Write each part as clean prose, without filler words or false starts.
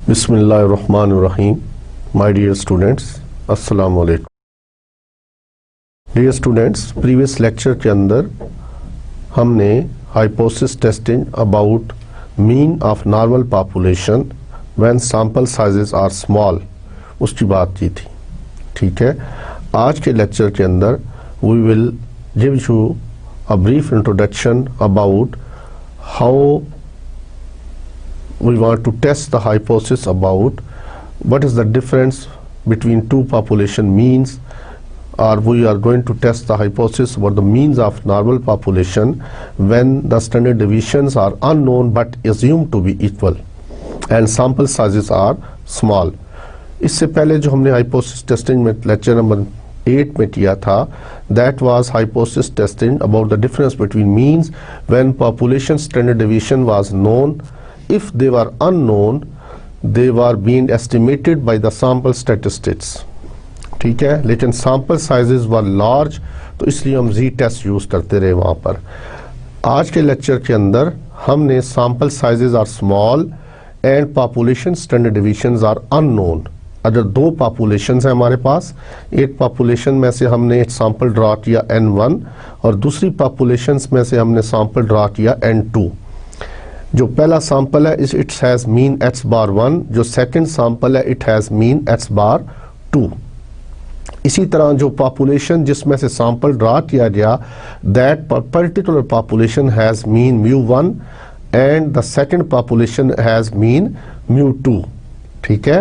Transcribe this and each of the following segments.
बिस्मिल्लाहिर्रहमानिर्रहीम। My dear students, अस्सलाम वालेकुम। डियर स्टूडेंट्स, प्रीवियस लेक्चर के अंदर हमने hypothesis testing about mean of normal population when sample sizes are small उसकी बात की थी। ठीक है, आज के लेक्चर के अंदर we will give you a brief introduction about how we want to test the hypothesis about what is the difference between two population means, or we are going to test the hypothesis about the means of normal population when the standard deviations are unknown but assumed to be equal and sample sizes are small. इससे पहले जो हमने hypothesis testing में lecture number 8 में किया था, that was hypothesis testing about the difference between means when population standard deviation was known. If they were unknown, they were being estimated by the sample statistics. ठीक है, लेकिन sample sizes were large, तो इसलिए हम Z test use करते रहे वहाँ पर। आज के लेक्चर के अंदर हमने sample sizes are small and population standard deviations are unknown। अगर दो populations हैं हमारे पास, एक population में से हमने एक sample ड्रा किया N1 और दूसरी populations में से हमने sample ड्रा किया N2। जो पहला सैंपल है it has mean x bar 1, जो सेकंड सैंपल है it has mean x bar 2। इसी तरह जो पॉपुलेशन जिसमें से सैंपल ड्रा किया गया, that particular population has mean μ1 and the second population has mean μ2। ठीक है,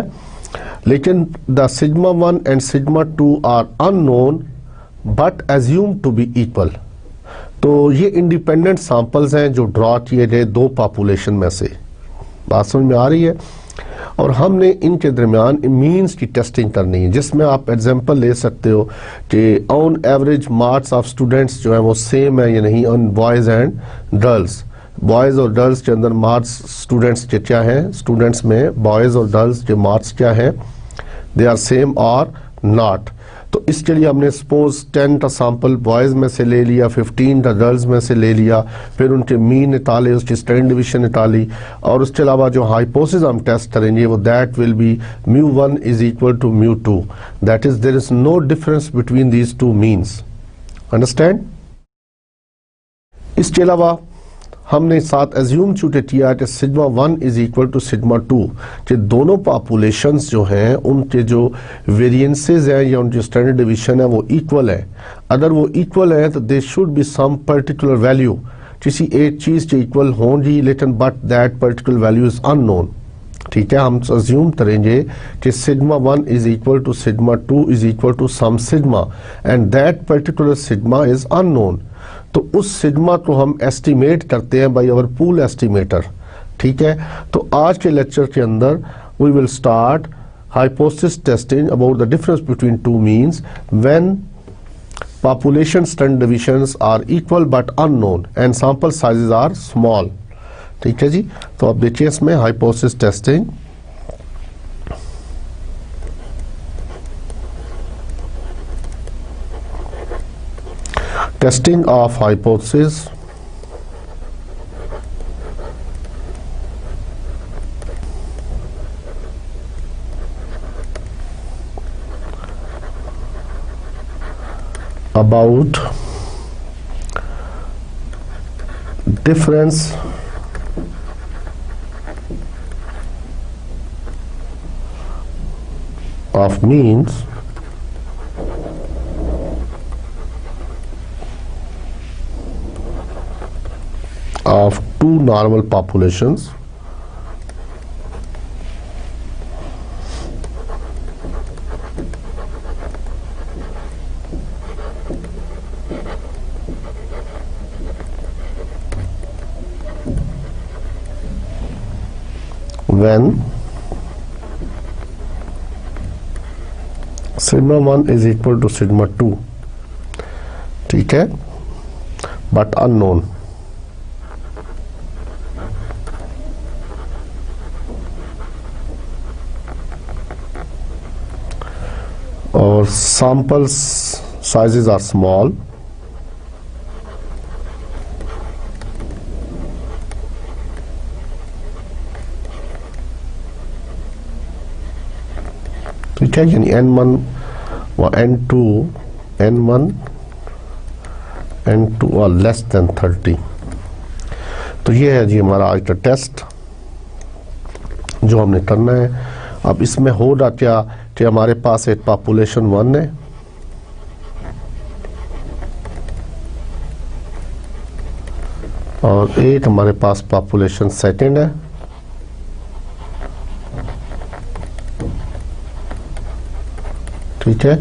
लेकिन the sigma 1 and sigma 2 are unknown but assumed to be equal. तो ये इंडिपेंडेंट सैंपल्स हैं जो ड्रॉ किए गए दो पॉपुलेशन में से। बात समझ में आ रही है? और हमने इनके दरमियान मीन्स की टेस्टिंग करनी है, जिसमें आप एग्जांपल ले सकते हो कि on average marks of students जो है वो सेम है या नहीं on boys and girls. Boys और गर्ल्स के अंदर मार्क्स स्टूडेंट्स के क्या हैं, स्टूडेंट्स में बॉयज़ और गर्ल्स के मार्क्स क्या हैं, दे आर सेम और नॉट। तो इसके लिए हमने सपोज 10 का सैंपल बॉयज़ में से ले लिया, 15 का गर्ल्स में से ले लिया, फिर उनके मीन निकाले, उसकी स्टैंडर्ड डिवीजन निकाली, और उसके अलावा जो हाइपोथेसिस हम टेस्ट करेंगे वो that will be μ1 is equal to μ2। That is there is no difference between these two means. Understand? इसके अलावा हमने साथ एज्यूम चूंकि किया कि sigma 1 is equal to sigma 2, कि दोनों पॉपुलेशंस जो हैं उनके जो वेरिएंसेस हैं या उनकी स्टैंडर्ड डिवीजन है वो इक्वल है। अगर वो इक्वल है तो they should be some particular value, किसी एक चीज़ के इक्वल होंगी, लेकिन but that particular value is unknown. ठीक है, हम अज्यूम करेंगे कि sigma 1 is equal to sigma 2 is equal to some sigma and that particular sigma is unknown. तो उस सिग्मा को हम एस्टिमेट करते हैं बाय आवर पूल एस्टिमेटर। ठीक है, तो आज के लेक्चर के अंदर we will start hypothesis testing about the difference between two means when population standard deviations are equal but unknown and sample sizes are small। ठीक है जी, तो अब देखिए इसमें hypothesis testing. Testing of hypothesis about difference of means of two normal populations when sigma 1 is equal to sigma 2। ठीक है, but unknown। और sample sizes are small ठीक है, यानी n1 व n2 और लेस देन 30। तो ये है जी हमारा आज का टेस्ट जो हमने करना है। अब इसमें हो रहा क्या कि हमारे पास एक पॉपुलेशन 1 है और एक हमारे पास पॉपुलेशन 2 है। ठीक है,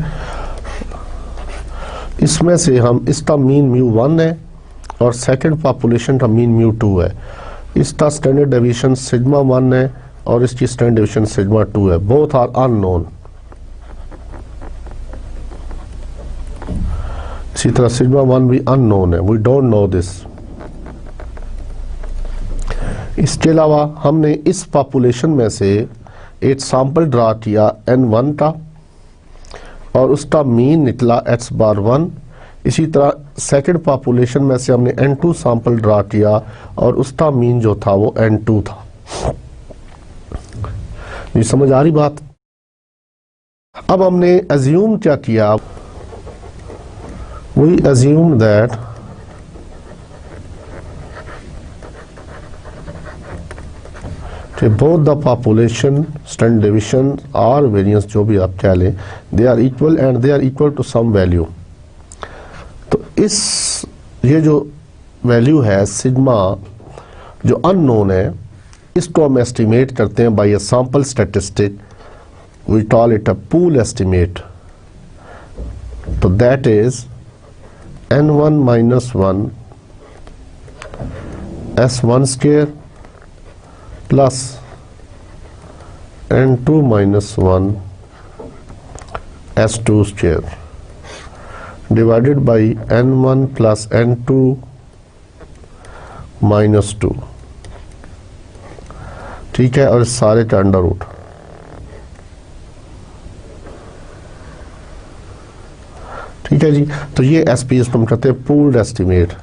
इसमें से हम इसका मीन μ1 है और सेकंड पॉपुलेशन का मीन μ2 है। इसका स्टैंडर्ड डेविएशन सिग्मा 1 है और इसकी स्टैंडर्ड डेविएशन सिग्मा 2 है। Both are unknown. इसी तरह सिग्मा 1 भी अननोन है, वी डोंट नो दिस। इसके अलावा हमने इस पॉपुलेशन में से एक सैंपल ड्रा किया n1 का और उसका मीन निकला x⁴1। इसी तरह सेकंड पॉपुलेशन में से हमने n2 सैंपल ड्रा किया और उसका मीन जो था वो n2 था। ये समझ आ रही बात? अब हमने अज्यूम क्या किया, we assume that both the population, standard deviation और वेरिएंस जो भी आप कह लें, they are equal and they are equal to some value। तो इस ये जो वैल्यू है सिग्मा जो अननोन है, इसको हम एस्टिमेट करते हैं by a sample statistic, we call it a pool estimate. तो that is n1 - 1 s1² plus n2 - 1 s2² divided by n1 plus n2 - 2। ठीक है, और सारे का अंडर रूट। ठीक है जी, तो ये एसपी हम कहते हैं पूल्ड एस्टिमेट।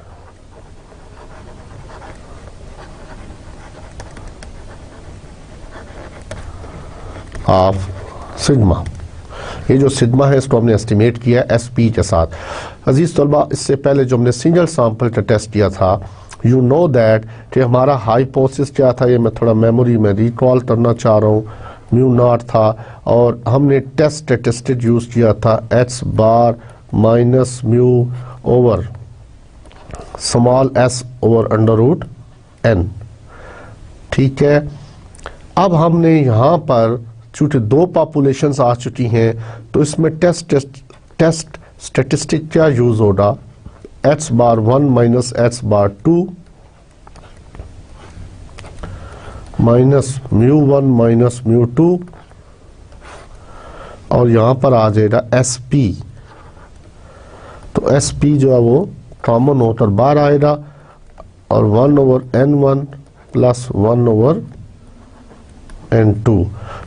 Of sigma. ये जो सिग्मा है इसको हमने एस्टिमेट किया एसपी के साथ। अजीज तलबा, इससे पहले जो हमने सिंगल सैंपल का टेस्ट किया था, यू नो दैट कि हमारा हाइपोथेसिस क्या था, ये मैं थोड़ा मेमोरी में रिकॉल करना चाह रहा हूँ। μ0 था और हमने टेस्ट स्टैटिस्टिक यूज किया था x⁻ - μ over small s over √n। ठीक है, अब हमने यहाँ पर चूंकि 2 पॉपुलेशंस आ चुकी हैं तो इसमें टेस्ट स्टैटिस्टिक क्या यूज होगा, x⁻1 - x⁻2 -μ1 - μ2 और यहाँ पर आ जाएगा SP। तो SP जो है वो कॉमन होकर बाहर आएगा और 1/n1 प्लस 1/n2।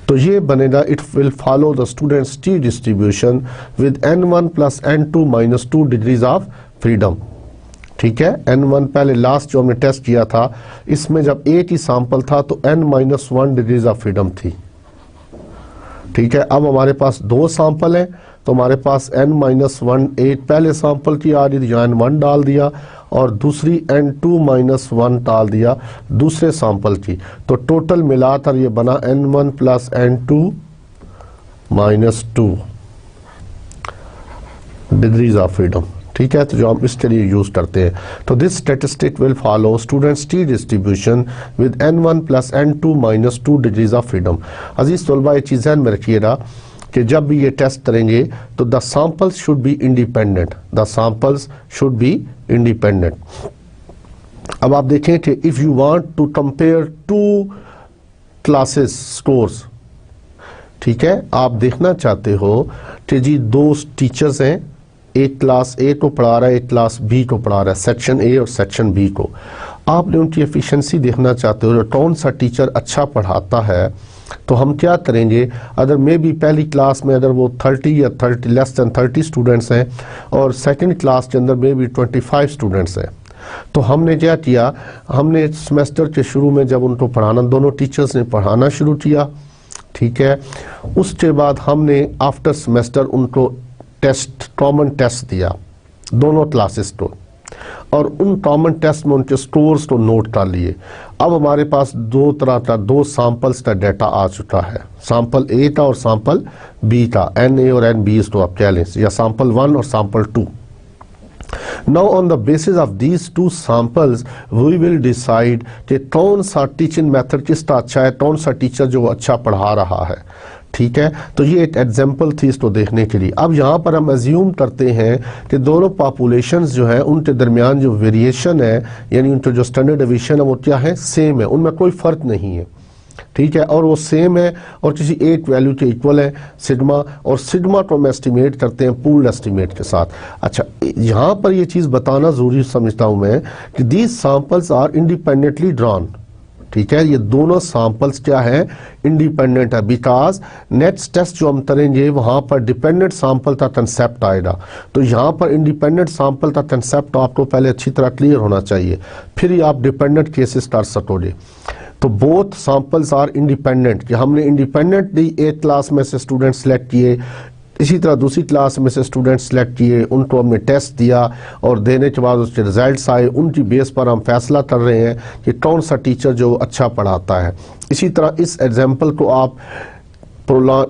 तो ये बनेगा, it will follow the students T distribution with n1 plus n2 - 2 degrees of freedom. ठीक है, n1 पहले लास्ट जो हमने टेस्ट किया था इसमें जब एक ही सैंपल था तो n - 1 डिग्रीज ऑफ फ्रीडम थी। ठीक है, अब हमारे पास 2 सैंपल हैं तो हमारे पास n - 1 एक पहले सैंपल की आ रही थी, n1 डाल दिया और दूसरी n2 - 1 डाल दिया दूसरे सैंपल की। तो टोटल मिलाकर ये बना n1 plus n2 - 2 degrees of freedom. ठीक है, तो जो हम इसके लिए यूज करते हैं, तो this statistic will follow students T distribution with n1 plus n2 - 2 degrees of freedom. अजीज तलबा, ये चीज़ ध्यान में रखिएगा कि जब भी ये टेस्ट करेंगे तो the samples should be independent, the samples should be independent. अब आप देखें कि if you want to compare 2 classes scores, ठीक है, आप देखना चाहते हो कि जी 2 टीचर्स हैं, एक क्लास ए को पढ़ा रहा है, एक क्लास बी को पढ़ा रहा है, सेक्शन ए और सेक्शन बी को। आपने उनकी एफिशिएंसी देखना चाहते हो, कौन सा टीचर अच्छा पढ़ाता है, तो हम क्या करेंगे, अगर मे बी पहली क्लास में अगर वो 30 या 30 लेस देन 30 स्टूडेंट्स हैं और सेकंड क्लास के अंदर मे बी 25 स्टूडेंट्स हैं, तो हमने क्या किया, हमने सेमेस्टर के शुरू में जब उनको पढ़ाना, दोनों टीचर्स ने पढ़ाना शुरू किया, ठीक है। उसके बाद हमने आफ्टर सेमेस्टर उनको टेस्ट, कॉमन टेस्ट दिया दोनों क्लासेस को, और उन कॉमन टेस्ट में उनके स्कोर्स को नोट कर लिए। अब हमारे पास दो तरह का, दो सैंपल्स का डाटा आ चुका है, सैंपल ए का और सैंपल बी का, एन ए और एन बी इसको आप कह लें, या सैंपल 1 और sample 2। Now on the basis of these two samples we will decide कि कौन सा टीचिंग मेथड किसका अच्छा है, कौन सा टीचर जो अच्छा पढ़ा रहा है, ठीक है। तो ये एक एग्जाम्पल थी इसको देखने के लिए। अब यहाँ पर हम एज्यूम करते हैं कि दोनों पॉपुलेशंस जो है उनके दरमियान जो वेरिएशन है, यानी उनके जो स्टैंडर्ड डेविएशन है वो क्या है, सेम है, उनमें कोई फ़र्क नहीं है, ठीक है, और वो सेम है और किसी एक वैल्यू के इक्वल है सिग्मा, और सिग्मा को हम एस्टिमेट करते हैं पूल एस्टिमेट के साथ। अच्छा, यहाँ पर ये चीज़ बताना ज़रूरी समझता हूँ मैं कि these samples are independently drawn, ठीक है। ये दोनों सैंपल्स क्या है, इंडिपेंडेंट है, बिकॉज नेक्स्ट टेस्ट जो हम करेंगे वहाँ पर डिपेंडेंट सैंपल का कंसेप्ट आएगा। तो यहाँ पर इंडिपेंडेंट सैंपल का कंसेप्ट आपको पहले अच्छी तरह क्लियर होना चाहिए, फिर ही आप डिपेंडेंट केसेस कर सकोगे। तो बोथ सैंपल्स आर इंडिपेंडेंट, कि हमने इंडिपेंडेंटली एक क्लास में से स्टूडेंट सेलेक्ट किए, इसी तरह दूसरी क्लास में से स्टूडेंट सेलेक्ट किए, उनको हमने टेस्ट दिया और देने के बाद उसके रिजल्ट्स आए, उनकी बेस पर हम फैसला कर रहे हैं कि कौन सा टीचर जो अच्छा पढ़ाता है। इसी तरह इस एग्जाम्पल को आप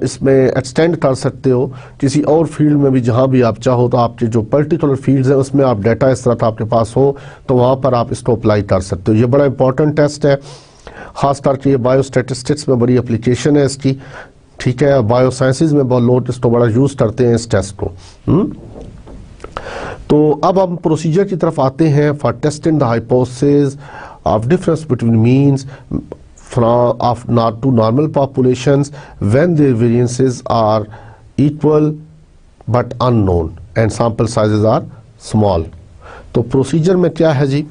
इसमें एक्सटेंड कर सकते हो किसी और फील्ड में भी, जहाँ भी आप चाहो। तो आपके जो पर्टिकुलर फील्ड्स हैं उसमें आप डाटा इस तरह का आपके पास हो तो वहाँ पर आप इसको अप्लाई कर सकते हो। ये बड़ा इंपॉर्टेंट टेस्ट है, खास करके ये बायोस्टैटिस्टिक्स में बड़ी एप्लीकेशन है इसकी, ठीक है। बायो साइंसेज में बहुत लोग इसको बड़ा यूज़ करते हैं इस टेस्ट को। तो अब हम प्रोसीजर की तरफ आते हैं for testing the hypothesis of difference between means of not to normal populations when their variances are equal but unknown and sample sizes are small। तो प्रोसीजर में क्या है जी,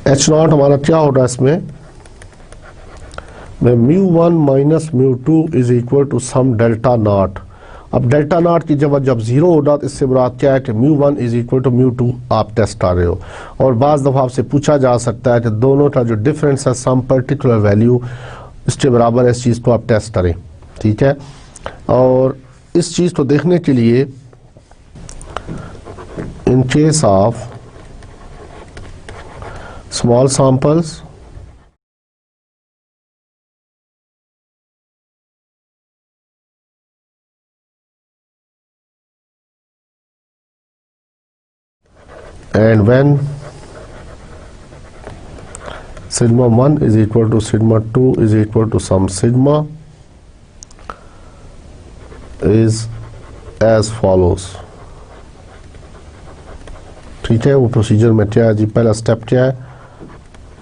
एच नॉट हमारा क्या होगा इसमें, μ1 minus μ2 is equal to some delta naught. अब delta naught की जब जीरो होगा तो इससे मुराद क्या है कि μ1 इज इक्वल टू μ2 आप टेस्ट कर रहे हो। और बाज़ दफ़ा आपसे पूछा जा सकता है कि दोनों का जो डिफरेंस है सम पर्टिकुलर वैल्यू इसके बराबर है, इस चीज़ को आप टेस्ट करें, ठीक है। और इस चीज़ को देखने के लिए in case of small samples and when sigma 1 is equal to sigma 2 is equal to some sigma is as follows, ठीक है। वो प्रोसीजर में क्या है जी, पहला स्टेप क्या है,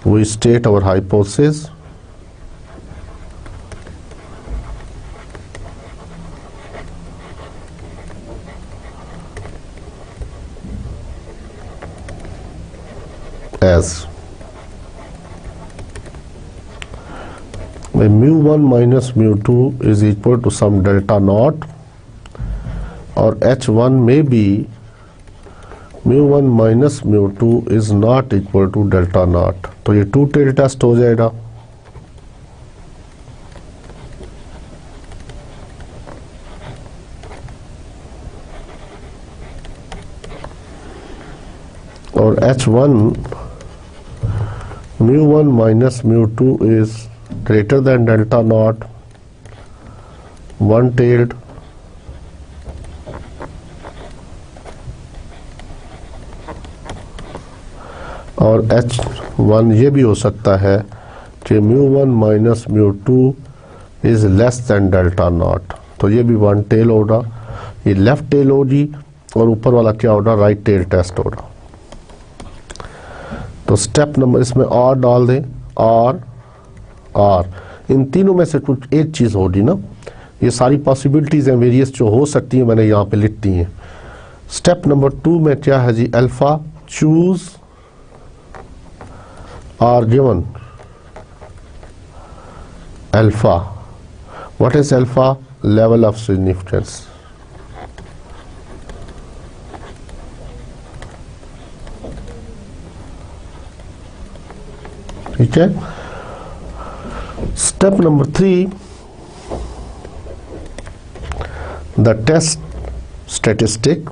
we state our hypothesis as μ1 minus μ2 is equal to some delta naught, और h1 may be μ1 minus μ2 is not equal to delta naught. तो ये टू टेल टेस्ट हो जाएगा। और h1 μ1 minus μ2 is greater than delta naught, one tailed, और h1 ये भी हो सकता है कि μ1 minus μ2 is less than delta naught. तो ये भी वन टेल होगा, ये लेफ्ट टेल होगी, और ऊपर वाला क्या होगा, राइट टेल टेस्ट होगा। तो स्टेप नंबर इसमें और डाल दें, और इन तीनों में से कुछ एक चीज़ होगी ना, ये सारी पॉसिबिलिटीज़ हैं वेरियस जो हो सकती हैं मैंने यहाँ पे लिख दी हैं, स्टेप नंबर 2 में क्या है जी, alpha choose are given alpha, what is alpha, level of significance. ठीक है। Step number 3, the test statistic.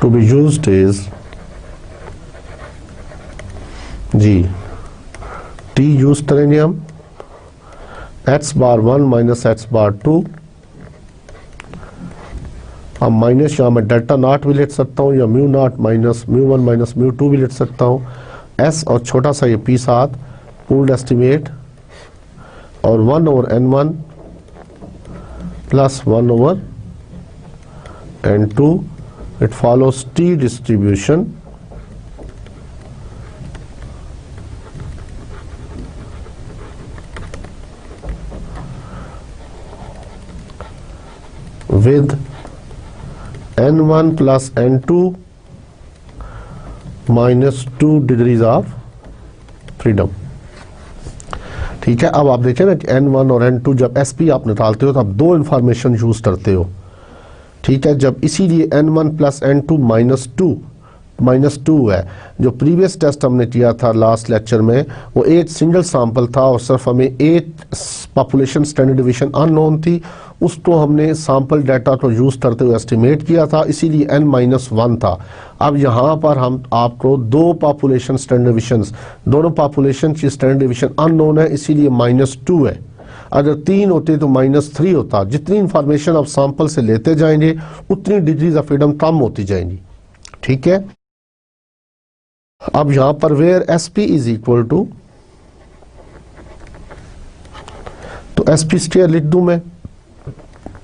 To be used is जी T यूज करेंगे हम, x bar 1 minus x bar 2, अब माइनस यहाँ में डेल्टा नॉट भी लिख सकता हूँ या mu naught minus mu 1 minus mu 2 भी लिख सकता हूँ। s और छोटा सा ये p साथ पूल्ड एस्टिमेट और 1 over n1 plus 1 over n2, it follows T distribution with n1 plus n2 minus 2 degrees of freedom। ठीक है। अब आप देखें ना कि n1 और n2 जब SP आप निकालते हो तो आप दो इंफॉर्मेशन यूज करते हो। ठीक है। जब इसीलिए n1 plus n2 minus two है। जो प्रीवियस टेस्ट हमने किया था लास्ट लेक्चर में वो 8 सिंगल सैंपल था और सिर्फ हमें 8 पॉपुलेशन स्टैंडर्ड डिवीजन अननोन थी, उसको हमने सैंपल डाटा को यूज करते हुए एस्टिमेट किया था, इसीलिए n-1 था। अब यहाँ पर हम आपको दो पॉपुलेशन स्टैंडर्ड डिवीजन, दोनों पॉपुलेशन की स्टैंडर्ड डिवीजन अननोन है, इसीलिए -2 है। अगर 3 होते तो -3 होता। जितनी इंफॉर्मेशन आप सैंपल से लेते जाएंगे उतनी डिग्रीज ऑफ फ्रीडम कम होती जाएंगी। ठीक है। अब यहां पर where SP is equal to, तो SP स्क्वायर लिख दूं मैं,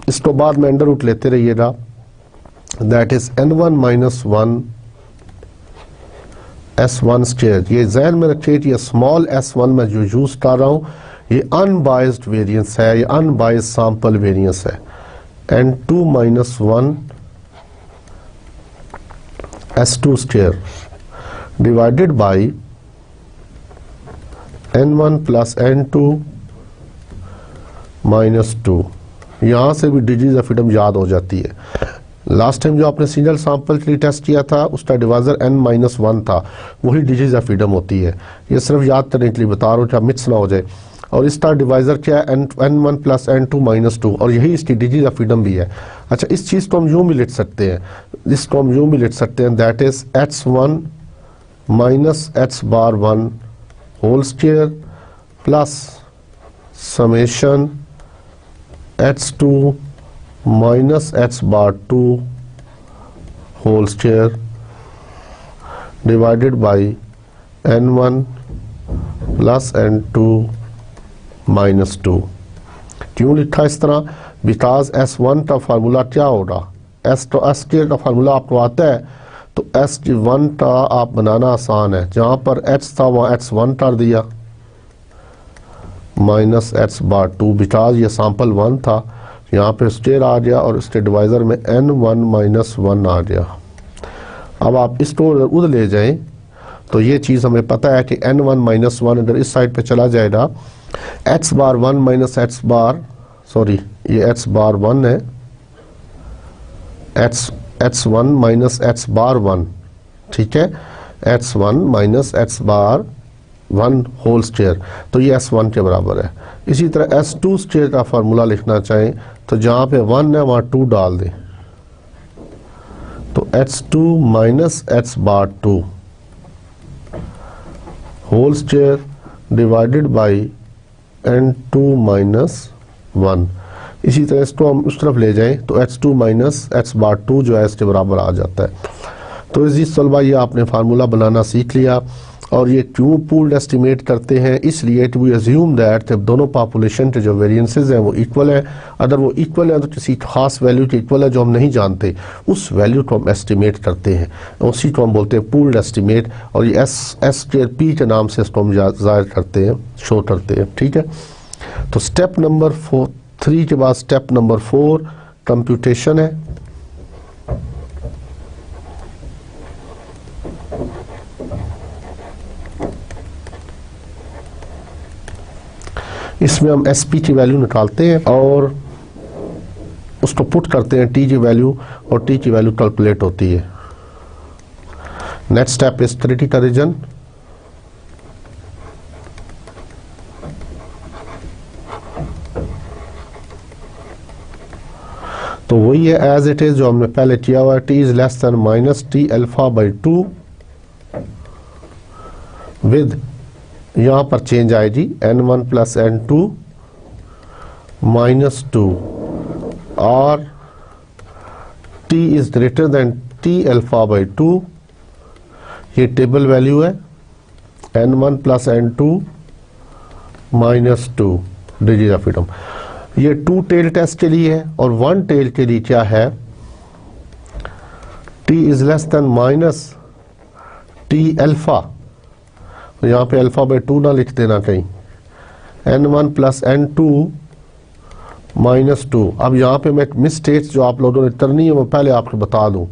इसको बाद में अंडर रूट लेते रहिएगा, that is n1 minus 1 S1 square. ये ज़हन में रखिए कि ये स्मॉल s1 में जो यूज कर रहा हूं ये अनबाइज्ड वेरिएंस है, ये अनबाइज्ड सैंपल वेरिएंस है। n2 minus 1 S2 square divided by n1 plus n2 minus 2। यहाँ से भी डिग्रीज ऑफ फ्रीडम याद हो जाती है। लास्ट टाइम जो आपने सिंगल सैंपल के लिए टेस्ट किया था उसका डिवाइजर n-1 था, वही डिग्रीज ऑफ फ्रीडम होती है। ये सिर्फ याद करने के लिए बता रहा हूँ क्या मिक्स ना हो जाए। और इसका डिवाइजर क्या है, n1 प्लस n2 माइनस 2, और यही इसकी डिग्रीज ऑफ फ्रीडम भी है। अच्छा, इस चीज़ को हम यूँ भी लिख सकते हैं, इसको हम यूँ भी लिख सकते हैं, that is h1 minus h bar 1 whole square plus summation h2 minus h bar 2 whole square divided by n1 plus n2 minus 2। क्यों लिखा इस तरह? बिकॉज S1 का फार्मूला क्या होगा, S का फार्मूला आपको आता है, तो S1 का आप बनाना आसान है। जहाँ पर H था वहाँ H1 कर दिया माइनस H बार 2, बिकॉज ये सैंपल 1 था, यहाँ पे स्क्वायर आ गया और इसके डिवाइजर में n1 माइनस 1 आ गया। अब आप इसको उधर ले जाएं तो ये चीज़ हमें पता है कि n1 माइनस 1 अगर इस साइड पे चला जाएगा, h बार 1 माइनस h बार, सॉरी ये h बार 1 है, h1 माइनस h बार 1, ठीक है, h1 minus h bar 1 whole square, तो ये s1 के बराबर है। इसी तरह s2 स्क्वायर का फार्मूला लिखना चाहें तो जहाँ पे 1 है वहाँ 2 डाल दें, तो h2 minus h bar 2 whole square divided by n2 minus 1। इसी तरह इसको हम उस तरफ ले जाएं तो h2 माइनस h बार 2 जो है इसके बराबर आ जाता है। तो इस तलबा ये आपने फार्मूला बनाना सीख लिया। और ये क्यों पूल्ड एस्टिमेट करते हैं, इसलिए टू अज्यूम दैट जब दोनों पॉपुलेशन के जो वेरिएंसेस हैं वो इक्वल है, अगर वो इक्वल है तो किसी खास वैल्यू के इक्वल है जो हम नहीं जानते, उस वैल्यू को हम एस्टिमेट करते हैं, उसी को हम बोलते हैं पूल्ड एस्टिमेट। और ये एस के पी के नाम से इसको हम जाहिर करते हैं, शो करते हैं। ठीक है, तो स्टेप नंबर 3 के बाद स्टेप नंबर 4 कंप्यूटेशन है। इसमें हम एस पी की वैल्यू निकालते हैं और उसको पुट करते हैं टी की वैल्यू, और टी की वैल्यू कैलकुलेट होती है। Next step is critical reason. तो वही है एज इट इज जो हमने पहले किया हुआ है, T is less then minus T alpha by 2 with, यहां पर चेंज आएगी n1 प्लस n2 माइनस 2, और t is greater then t alpha by 2, ये टेबल वैल्यू है n1 plus n2 minus 2 degree of freedom. ये 2 टेल टेस्ट के लिए है, और 1 टेल के लिए क्या है, t is less then minus t alpha, यहाँ पे अल्फा बाई 2 ना लिख देना कहीं, n1 प्लस n2 माइनस 2। अब यहाँ पे मैं मिसटेक्स जो आप लोगों ने करनी है वो पहले आपको बता दूं।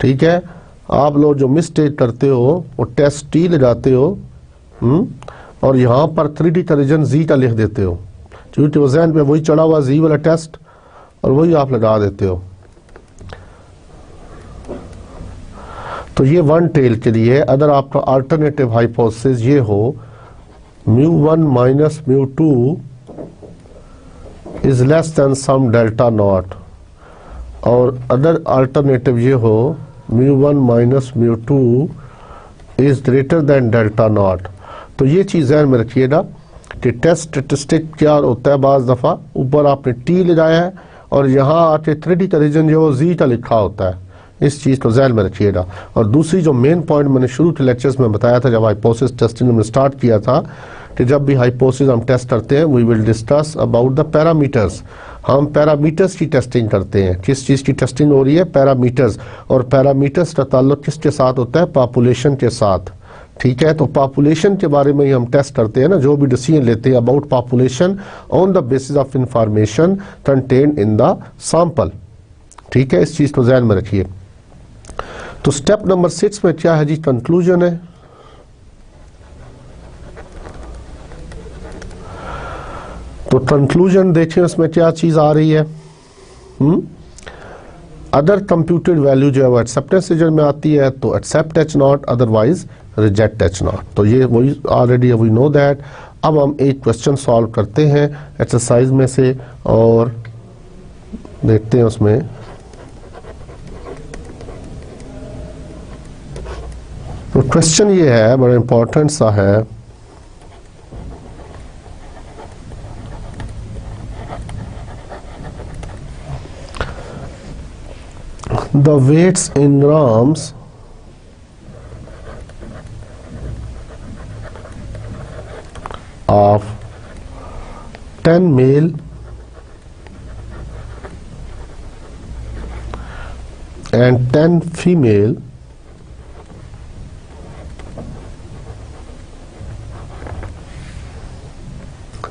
ठीक है, आप लोग जो मिस्टेक करते हो वो टेस्ट टी लगाते हो और यहाँ पर 3D का रीजन जी का लिख देते हो, क्योंकि वो जहन पे वही चढ़ा हुआ जी वाला टेस्ट और वही आप लगा देते हो। तो ये 1 टेल के लिए है। अगर आपका अल्टरनेटिव हाइपोथेसिस ये हो μ1 minus μ2 is less than some delta naught, और अदर अल्टरनेटिव ये हो μ1 minus μ2 is greater than delta naught. तो ये चीज़ ध्यान में रखिएगा कि टेस्ट स्टैटिस्टिक क्या होता है, बाज़ दफ़ा ऊपर आपने टी लगाया है और यहाँ आके 3D का रीजन जो जी का लिखा होता है, इस चीज़ को ध्यान में रखिएगा। और दूसरी जो मेन पॉइंट मैंने शुरू के लेक्चर्स में बताया था, जब हाइपोथेसिस टेस्टिंग हमने स्टार्ट किया था, कि जब भी हाइपोथेसिस हम टेस्ट करते हैं we will discuss about the parameters. हम पैरामीटर्स की टेस्टिंग करते हैं। किस चीज़ की टेस्टिंग हो रही है, पैरामीटर्स, और पैरामीटर्स का ताल्लुक किसके साथ होता है, पॉपुलेशन के साथ। ठीक है, तो पॉपुलेशन के बारे में ही हम टेस्ट करते हैं ना, जो भी डिसीजन लेते हैं about population on the basis of information contained in the sample. ठीक है, इस चीज़ को ध्यान में रखिए। तो स्टेप नंबर 6 में क्या है जी, कंक्लूजन है। तो कंक्लूजन देखें उसमें क्या चीज आ रही है, अदर कंप्यूटेड वैल्यू जो है वो एक्सेप्टेंस रीजन में आती है, तो accept H naught, otherwise reject H naught. तो ये वही ऑलरेडी वी नो दैट। अब हम एक क्वेश्चन सॉल्व करते हैं एक्सरसाइज में से और देखते हैं उसमें। तो क्वेश्चन ये है, बड़ा इंपॉर्टेंट सा है। The weights in grams of 10 male and 10 female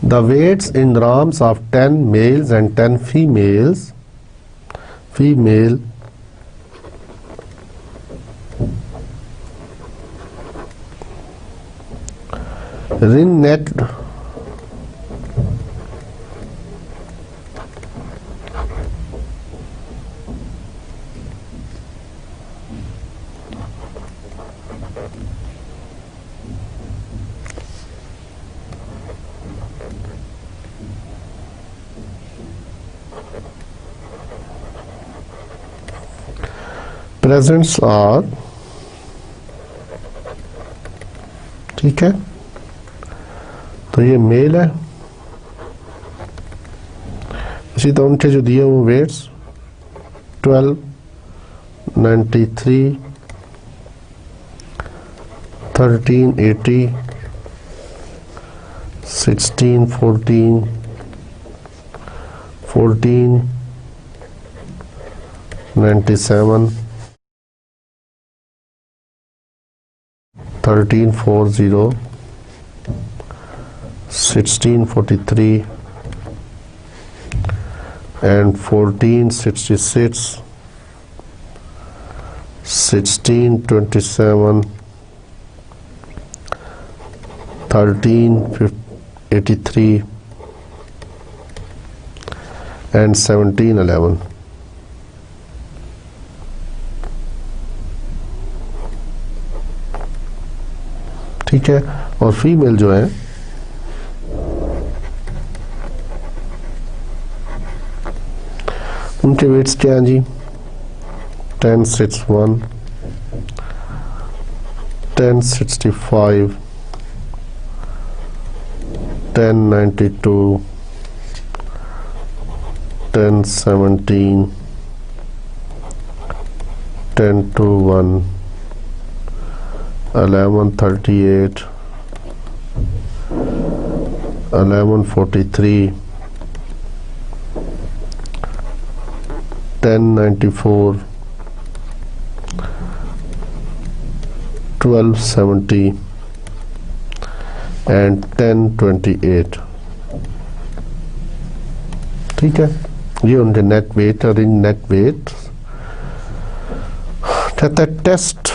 the weights in grams of 10 males and 10 female ring net presents are, ठीक है, तो ये मेल है। इसी तरह उनके जो दिए वो वेट्स 12, 93, 1380, 1614, 1497, 1340, 1643 and 1466, 1627, 1383 and 1711. ठीक है, और फीमेल जो है उनके वेट्स क्या हैं जी? 1061, 1065, 1092, 1017, 1021, 1138, 1143, 1094, 1270 and 1028. ठीक है, ये उनके नेट वेट और इन नेट वेट कहता है test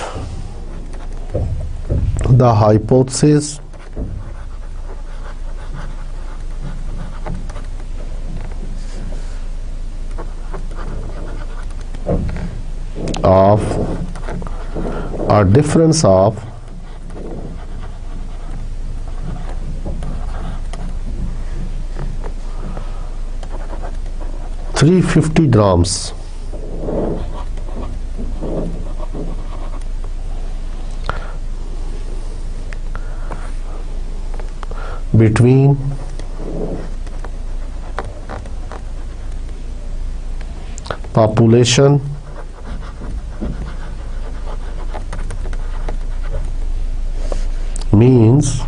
the hypothesis of a difference of 350 grams between population means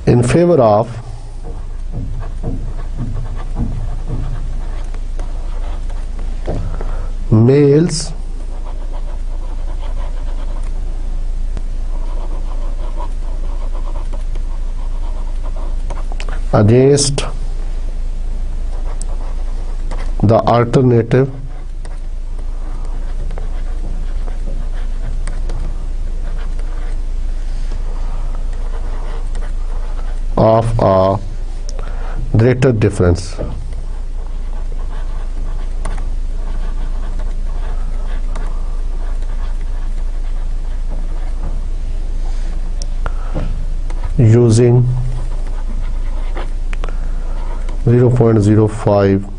in favor of males against the alternative of a greater difference. Using 0.05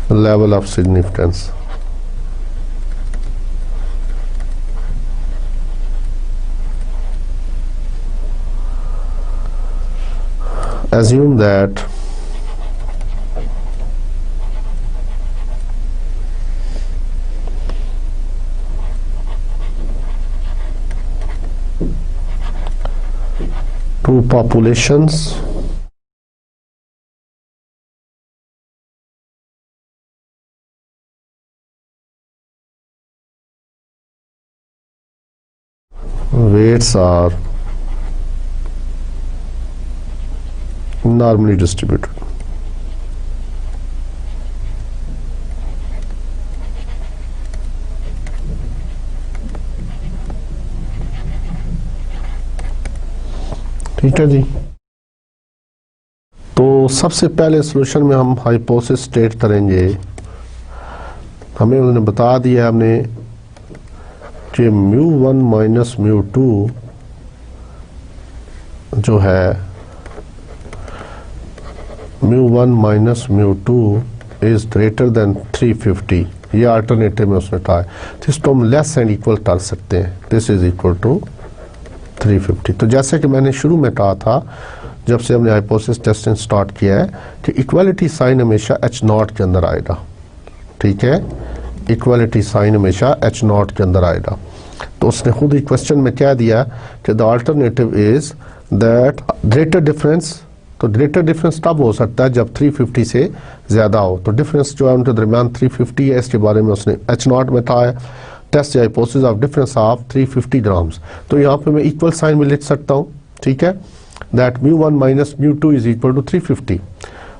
level of significance. Assume that two populations weights are normally distributed. ठीक है जी, तो सबसे पहले solution में हम hypothesis state करेंगे। हमें उन्होंने बता दिया हमने कि μ1 माइनस μ2 जो है μ1 माइनस μ2 इज ग्रेटर देन 350। ये अल्टरनेटिव में उसने कहा है, तो इसको हम लेस एंड इक्वल कर सकते हैं। This is equal to 350। तो जैसे कि मैंने शुरू में कहा था, जब से हमने हाइपोथेसिस टेस्टिंग स्टार्ट किया है कि इक्वालिटी साइन हमेशा H0 के अंदर आएगा, ठीक है, इक्वालिटी साइन हमेशा H0 के अंदर आएगा। तो उसने खुद ही क्वेश्चन में क्या दिया कि the alternative is that greater difference. तो ग्रेटर डिफरेंस तब हो सकता है जब 350 से ज़्यादा हो। तो डिफरेंस जो है उनके दरमियान 350 है, इसके बारे में उसने H0 में था, टेस्ट या hypothesis of difference of 350 grams. तो यहाँ पे मैं इक्वल साइन में लिख सकता हूँ, ठीक है, that μ1 minus μ2 is equal to 350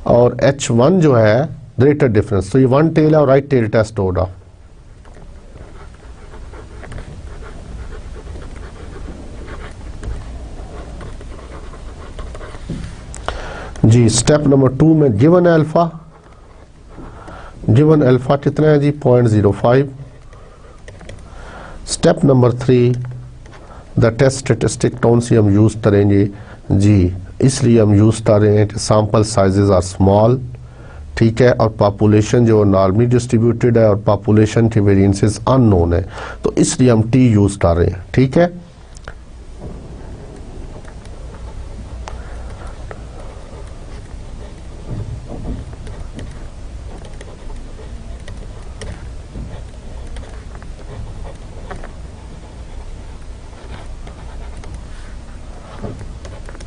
और H1 जो है ग्रेटर डिफरेंस। तो ये वन टेल है और राइट टेल टेस्ट होगा। जी स्टेप नंबर 2 में गिवन अल्फा, गिवन अल्फा कितना है जी 0.05। Step number 3 the test statistic कौन सी हम यूज़ करेंगे जी, इसलिए हम यूज़ कर रहे हैं कि सैम्पल साइजेस आर स्मॉल, ठीक है, और पॉपुलेशन जो नॉर्मली डिस्ट्रीब्यूटेड है और पॉपुलेशन के वेरिएंसेस अननोन है, तो इसलिए हम टी यूज़ कर रहे हैं, ठीक है।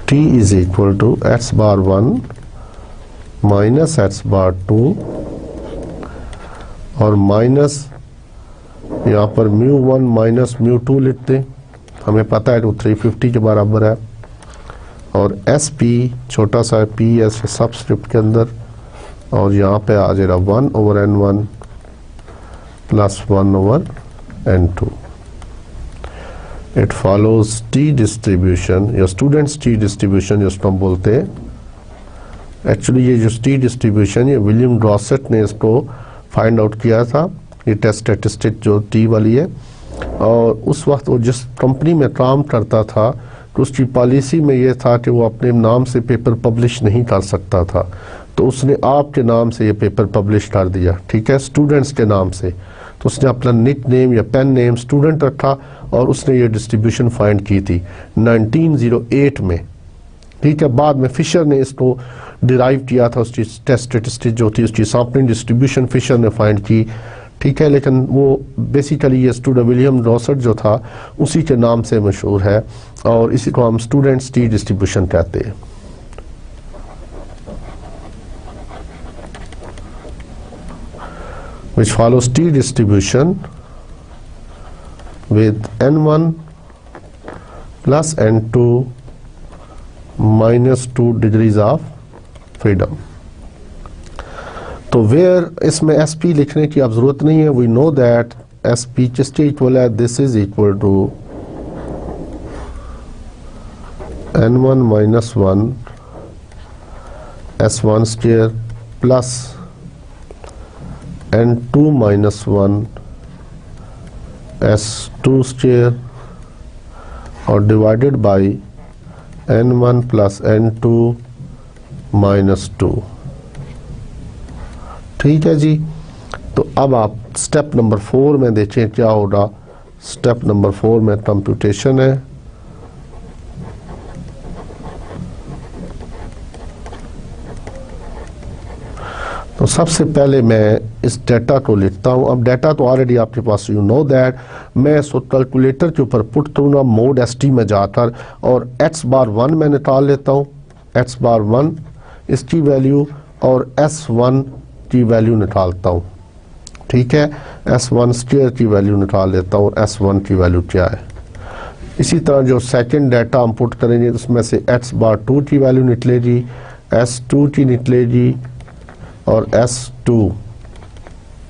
T is equal to x bar 1 minus x bar 2 और माइनस यहाँ पर μ1 माइनस μ2 लिखते, हमें पता है तो 350 के बराबर है, और SP छोटा सा p एस सबस्क्रिप्ट के अंदर, और यहाँ पे आ जाएगा 1/n1 plus 1/n2। It follows T distribution या स्टूडेंट्स टी डिस्ट्रीब्यूशन जिसको हम बोलते हैं। एक्चुअली ये जो टी डिस्ट्रीब्यूशन ये विलियम ड्रॉसेट ने इसको फाइंड आउट किया था, ये टेस्ट स्टैटिस्टिक जो टी वाली है, और उस वक्त वो जिस कंपनी में काम करता था तो उसकी पॉलिसी में ये था कि वो अपने नाम से पेपर पब्लिश नहीं कर सकता था, तो उसने आपके नाम से ये पेपर पब्लिश कर दिया, ठीक है, स्टूडेंट्स के नाम से। तो उसने अपना निक नेम या पेन नेम स्टूडेंट रखा और उसने ये डिस्ट्रीब्यूशन फाइंड की थी 1908 में, ठीक है। बाद में फिशर ने इसको डिराइव किया था, उसकी टेस्ट स्टैटिस्टिक जो थी उसकी सैम्पलिंग डिस्ट्रीब्यूशन फिशर ने फाइंड की, ठीक है, लेकिन वो बेसिकली ये स्टूडेंट विलियम ड्रॉसेट जो था उसी के नाम से मशहूर है और इसी को हम स्टूडेंट्स टी डिस्ट्रीब्यूशन कहते हैं। which follows T distribution with n1 plus n2 minus 2 degrees of freedom। तो वेयर इसमें SP लिखने की अब जरूरत नहीं है, वी नो दैट SP किसके इक्वल है, this is equal to n1 minus 1 S1 square plus n2 minus 1 S2 square और divided by n1 plus n2 minus 2, ठीक है जी। तो अब आप स्टेप नंबर 4 में देखें क्या होगा। स्टेप नंबर 4 में कंप्यूटेशन है, तो सबसे पहले मैं इस डाटा को लिखता हूँ। अब डाटा तो ऑलरेडी आपके पास, यू नो दैट, मैं इसको कैलकुलेटर के ऊपर पुट करूँगा मोड ST में जाकर और x बार 1 मैं निकाल लेता हूँ, x बार 1 इसकी वैल्यू और S1 की वैल्यू निकालता हूँ, ठीक है, S1 स्क्वायर की वैल्यू निकाल लेता हूँ और S1 की वैल्यू क्या है। इसी तरह जो सेकंड डाटा हम पुट करेंगे उसमें से x बार 2 की वैल्यू निकलेगी, S2 की निकलेगी और S2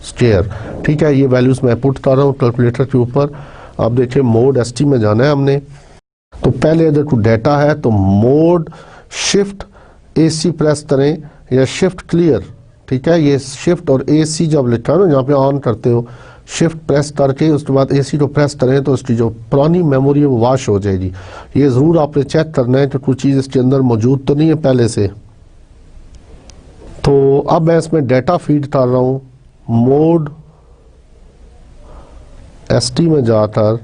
स्क्वायर, ठीक है। ये वैल्यूज मैं पुट कर रहा हूँ कैलकुलेटर के ऊपर। अब देखिए मोड ST में जाना है हमने, तो पहले अगर कोई डाटा है तो मोड शिफ्ट AC प्रेस करें या शिफ्ट क्लियर, ठीक है। ये शिफ्ट और AC जब लिखा है ना यहाँ पे ऑन करते हो, शिफ्ट प्रेस करके उसके बाद AC को प्रेस करें तो उसकी जो पुरानी मेमोरी है वो वॉश हो जाएगी। ये ज़रूर आपने चेक करना है कि कोई चीज़ इसके अंदर मौजूद तो नहीं है पहले से। तो अब मैं इसमें डाटा फीड कर रहा हूँ, मोड ST में जाकर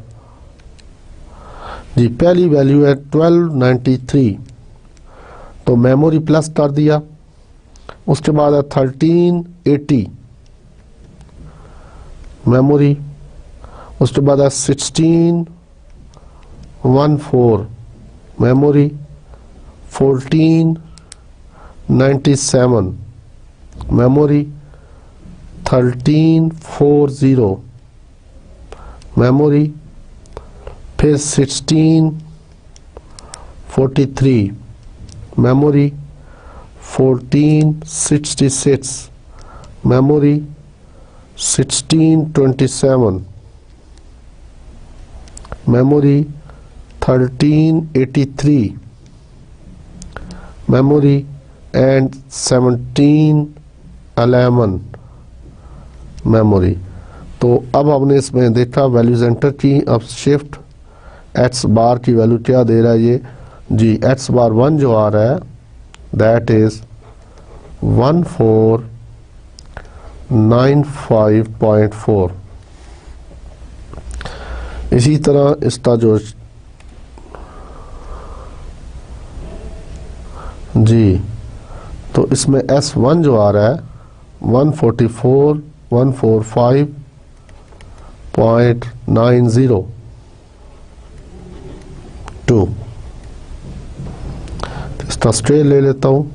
जी पहली वैल्यू है 1293, तो मेमोरी प्लस कर दिया। उसके बाद है 1380 मेमोरी। उसके बाद है 1614 मेमोरी। 1497 मेमोरी। 1340 मेमोरी। फिर 1643 memory. 1466 memory. 1627 memory. 1383 memory and 1711 memory. तो अब हमने इसमें देखा वैल्यूज एंटर की। अब शिफ्ट एक्स बार की वैल्यू क्या दे रहा है ये जी, एक्स बार 1 जो आ रहा है दैट इज 1495.4। इसी तरह इसका जो जी, तो इसमें S1 जो आ रहा है 144,145.902। इसका स्ट्रेट ले लेता हूँ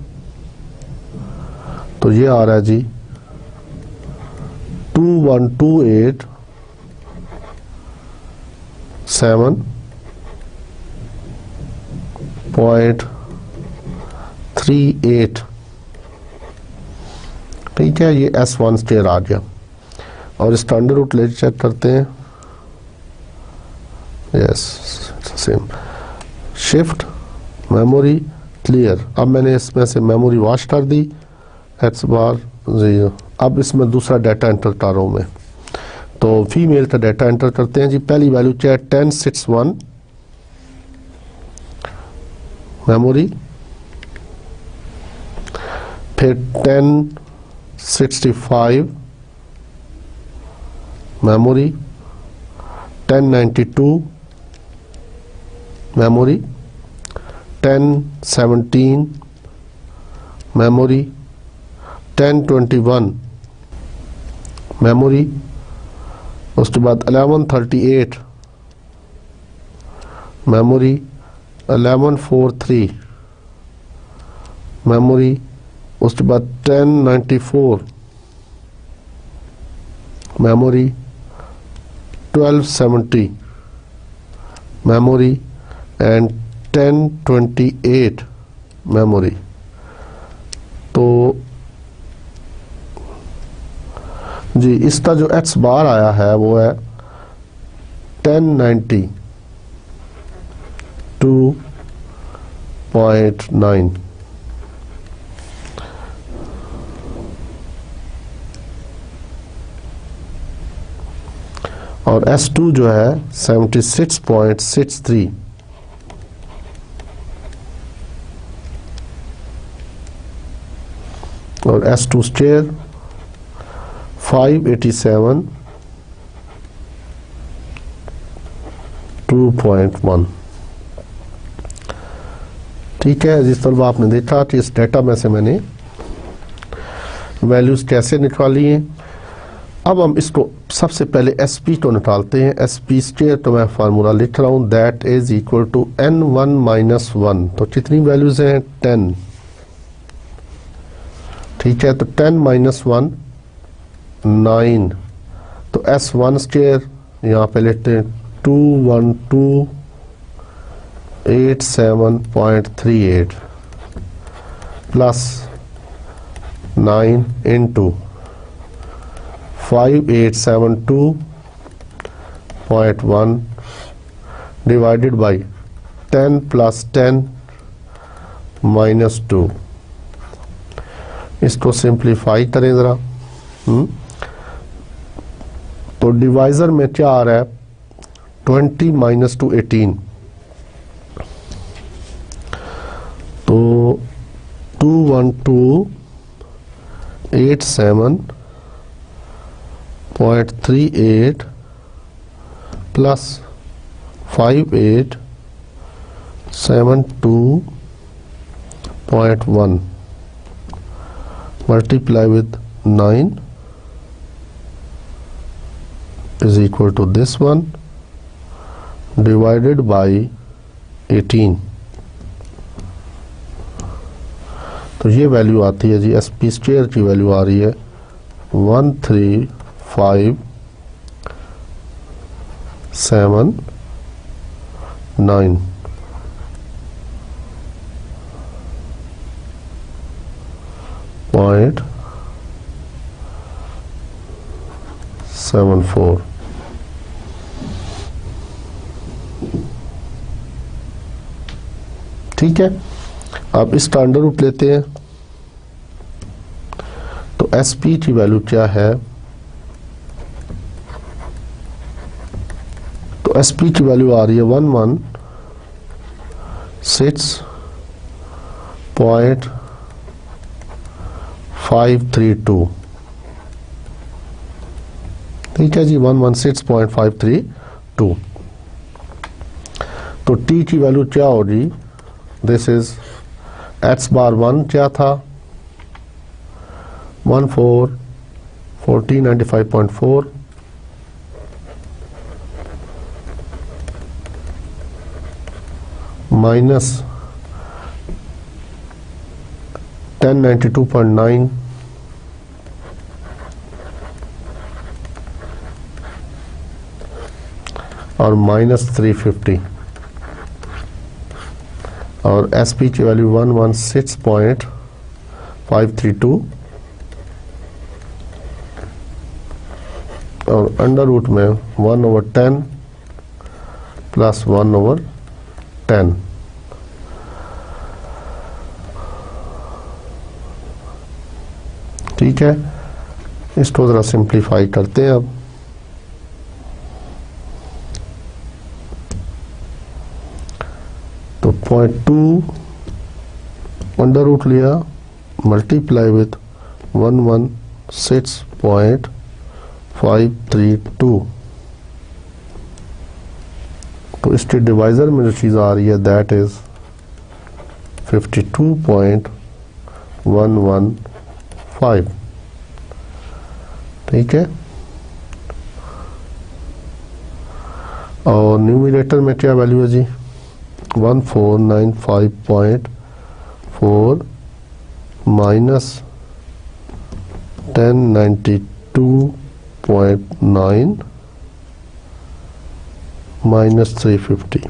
तो ये आ रहा है जी 2128.38। ठीक है, ये S1 स्टेयर आ गया। और इसका अंडर रूट ले चेक करते हैं। Yes same shift memory clear. अब मैंने इसमें से मेमोरी वॉश कर दी एक्स बार 0। अब इसमें दूसरा डाटा एंटर कर रहा हूँ मैं, तो फीमेल का डाटा एंटर करते हैं जी। पहली वैल्यू क्या है 1061 मेमोरी। फिर 1065 मेमोरी। 1092 मेमोरी। 1017 मेमोरी। 1021 मेमोरी। उसके बाद 1138 मेमोरी। 1143 मेमोरी। उसके बाद 1094 मेमोरी। 1270 memory and 1028 memory. तो जी इसका जो एक्स बार आया है वो है 1092.9। और S2 जो है 76.63। और S2 स्टेयर 587 2.1। ठीक है, जिस तरह आपने देखा कि इस डेटा में से मैंने वैल्यूज कैसे निकाली हैं। अब हम इसको सबसे पहले SP को निकालते हैं। SP स्टेयर तो मैं फार्मूला लिख रहा हूँ that is equal to N1 minus 1। तो कितनी वैल्यूज हैं 10। ठीक है, तो 10 माइनस 1 9। तो S1 स्केयर यहाँ पे लेते हैं 21287.38 plus 9 into 5872.1 divided by 10 plus 10 minus 2। इसको सिंप्लीफाई करें ज़रा। तो डिवाइज़र में क्या आ रहा है 20 माइनस 2 18। तो 21287.38 plus 5872 0.1 multiply with 9 is equal to this one divided by 18। तो ये वैल्यू आती है जी SP स्क्वायर की वैल्यू आ रही है 1357 .74। ठीक है, आप इसका अंडर रूट लेते हैं तो SP की वैल्यू क्या है, तो SP की वैल्यू आ रही है 116.532। ठीक है जी, 116.532। तो T की वैल्यू क्या होगी, दिस इज x बार 1 क्या था 1495.4 माइनस 1092.9 और माइनस 350 और SP की वैल्यू 116.532 और अंडर रूट में 1/10 प्लस 1/10। ठीक है, इसको ज़रा सिंप्लीफाई करते हैं अब। तो 0.2 अंडर रूट लिया मल्टीप्लाई विथ 116.532। तो इसके डिवाइजर में जो चीज़ आ रही है दैट इज 52.115। ठीक है, और न्यूमरेटर में क्या वैल्यू है जी 1495.4 माइनस 1092.9 माइनस 350।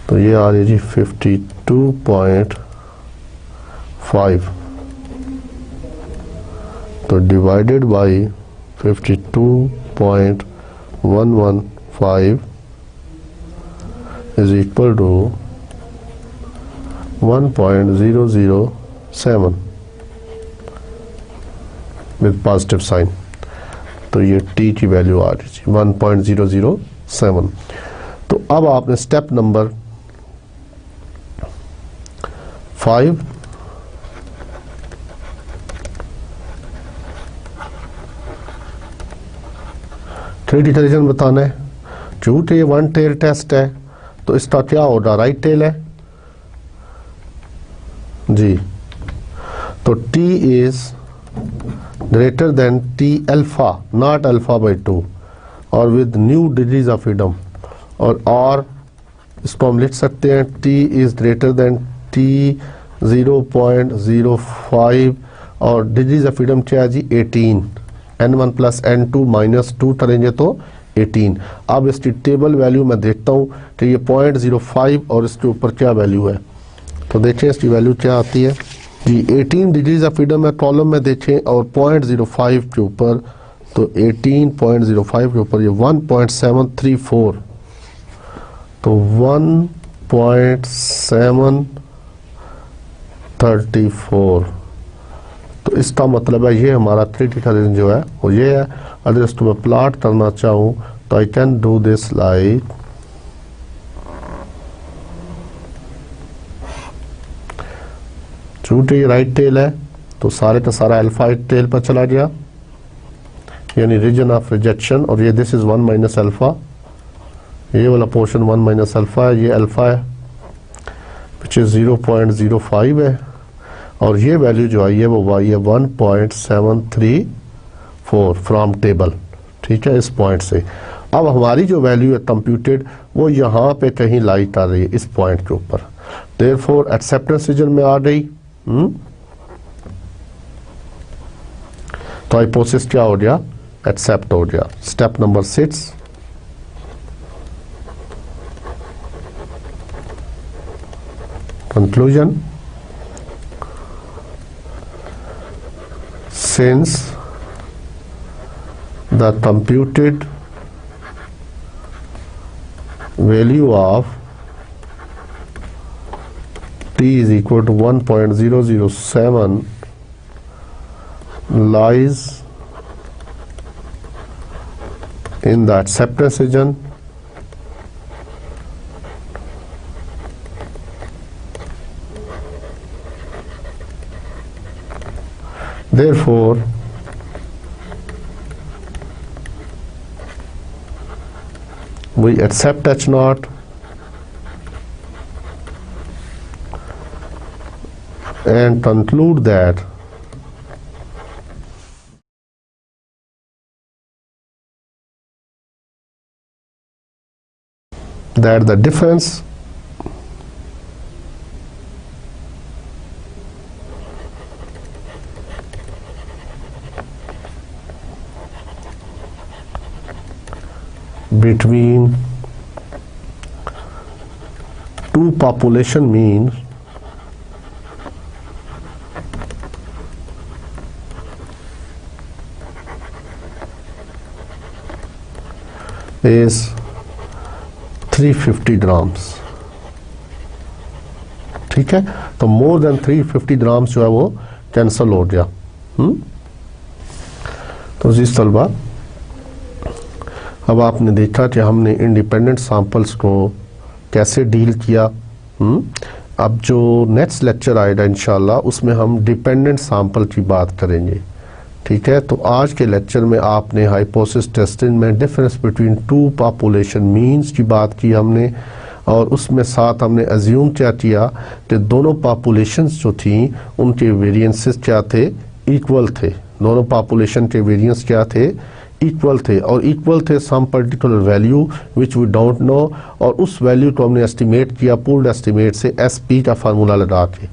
तो ये आ रही जी 52.5। तो divided by 52.115 is equal to 1.007 with positive sign। तो ये T की वैल्यू आ रही है 1.007। तो अब आपने स्टेप नंबर 5 3D रीजन बताना है। चूंकि ये वन टेल टेस्ट है तो इसका क्या होगा, राइट टेल है जी। तो T is greater then T alpha not alpha by 2 और with new degrees of freedom. और इसको हम लिख सकते हैं T is greater then T 0.05 और डिग्रीज ऑफ फ्रीडम क्या है जी 18। N1 प्लस N2 माइनस 2 करेंगे तो 18। अब इसकी टेबल वैल्यू मैं देखता हूँ कि ये 0.05 और इसके ऊपर क्या वैल्यू है। तो देखें इसकी वैल्यू क्या आती है जी 18 डिग्रीज ऑफ फ्रीडम है कॉलम में देखें और 0.05 के ऊपर, तो 18.05 के ऊपर ये 1.734। तो 1.734। तो इसका मतलब है ये हमारा क्रिटिकल रेंज जो है वो ये है। अगर इसको मैं प्लॉट करना चाहूँ तो I can do this like चूंकि राइट टेल है तो सारे का सारा अल्फा टेल पर चला गया, यानी रीजन ऑफ रिजेक्शन। और ये दिस इज 1 माइनस अल्फा, ये वाला पोर्शन 1 माइनस अल्फा है, ये अल्फा है। विच इज़ 0.05 है, और ये वैल्यू जो आई है वो आई है 1.734 फ्रॉम टेबल, ठीक है, इस पॉइंट से। अब हमारी जो वैल्यू है कंप्यूटेड वो यहाँ पे कहीं लाइट आ रही है इस पॉइंट के ऊपर, देयरफॉर एक्सेप्टेंस रीजन में आ गई। तो हाइपोथेसिस क्या हो गया, एक्सेप्ट हो गया। Step number 6, conclusion. Since the computed value of t is equal to 1.007 lies in the acceptance region, therefore we accept H naught and conclude that the difference between two population means is 350 grams, ठीक है। तो more than 350 grams जो है वो cancel हो गया। तो जिस तलबा, अब आपने देखा कि हमने इंडिपेंडेंट सैंपल्स को कैसे डील किया। अब जो नेक्स्ट लेक्चर आएगा इंशाल्लाह उसमें हम डिपेंडेंट सैंपल की बात करेंगे, ठीक है। तो आज के लेक्चर में आपने हाइपोथेसिस टेस्टिंग में difference between to population means की बात की हमने, और उसमें साथ हमने अज्यूम क्या किया कि दोनों पॉपुलेशंस जो थी उनके वेरिएंसेस क्या थे, इक्वल थे। दोनों पॉपुलेशन के वेरिएंस क्या थे, इक्वल थे, और इक्वल थे some particular value which we don't know, और उस वैल्यू को हमने एस्टिमेट किया पूल्ड एस्टिमेट से एसपी का फार्मूला लगा के,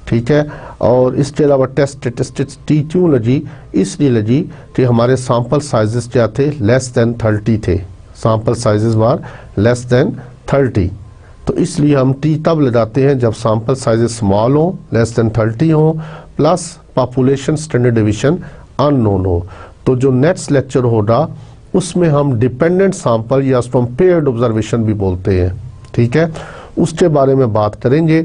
ठीक है। और इसके अलावा टेस्ट स्टैटिस्टिक्स टी क्यों लगी, इसलिए लगी कि हमारे सैंपल साइजेस क्या थे, लेस देन 30 थे। सैंपल साइजेस वार लेस देन 30, तो इसलिए हम टी तब लगाते हैं जब सैंपल साइजेस स्मॉल हो, लेस देन 30 हो, plus population standard division unknown हो। तो जो नेक्स्ट लेक्चर होगा उसमें हम डिपेंडेंट सैंपल या उसको हम पेयर्ड ऑब्जर्वेशन भी बोलते हैं, ठीक है, उसके बारे में बात करेंगे।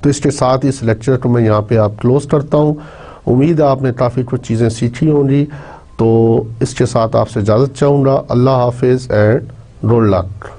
तो इसके साथ इस लेक्चर को मैं यहाँ पे आप क्लोज करता हूँ। उम्मीद है आपने काफ़ी कुछ चीज़ें सीखी होंगी। तो इसके साथ आपसे इजाज़त चाहूँगा। अल्लाह हाफिज़ एंड गुड लक।